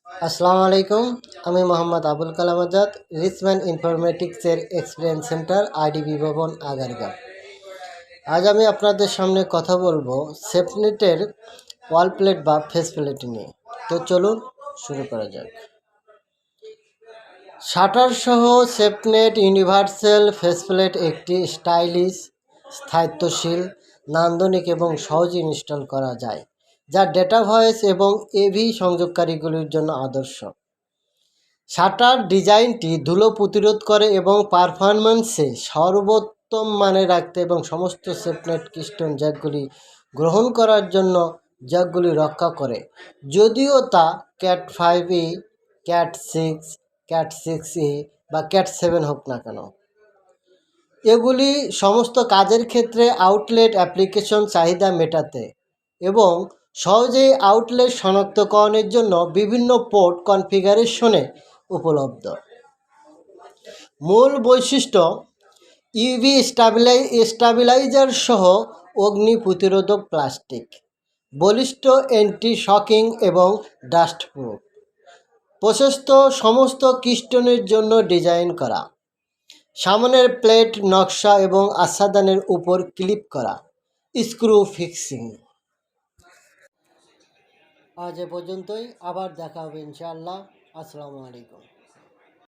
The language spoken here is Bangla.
আসসালামু আলাইকুম। আমি মোহাম্মদ আবুল কালাম আজাদ, রিচম্যান ইনফরমেটিক্সের experience centre, IDB Bhaban, Agargaon. আজ আমি আপনাদের সামনে কথা বলবো সেফনেটের ওয়াল প্লেট বা ফেস প্লেট নিয়ে। তো চলুন শুরু করা যাক। শাটার সহ সেফনেট ইউনিভার্সাল ফেস প্লেট একটি স্টাইলিশ, স্থায়িত্বশীল, নান্দনিক এবং সহজে ইনস্টল করা যায়, যা ডেটা ভয়েস এবং এভি সংযোগকারীগুলির জন্য আদর্শ। শাটার ডিজাইনটি ধুলো প্রতিরোধ করে এবং পারফরম্যান্সে সর্বোত্তম মানে রাখতে এবং সমস্ত সেফনেট কিস্টোন জ্যাকগুলি গ্রহণ করার জন্য জ্যাকগুলি রক্ষা করে, যদিও তা cat 5E, cat 6, cat 6E বা ক্যাট 7 হোক না কেন। এগুলি সমস্ত কাজের ক্ষেত্রে আউটলেট অ্যাপ্লিকেশন চাহিদা মেটাতে এবং সহজেই আউটলেট শনাক্তকরণের জন্য বিভিন্ন পোর্ট কনফিগারেশনে উপলব্ধ। মূল বৈশিষ্ট্য: ইউভি স্টাবিলাইজার সহ অগ্নি প্রতিরোধক প্লাস্টিক, বলিষ্ঠ অ্যান্টি শকিং এবং ডাস্ট প্রুফ, প্রশস্ত সমস্ত কিস্টোনের জন্য ডিজাইন করা, সামনের প্লেট নকশা এবং আচ্ছাদনের উপর ক্লিপ করা, স্ক্রু ফিক্সিং। আজ এ পর্যন্তই, আবার দেখা হবে ইনশাআল্লাহ। আসসালামু আলাইকুম।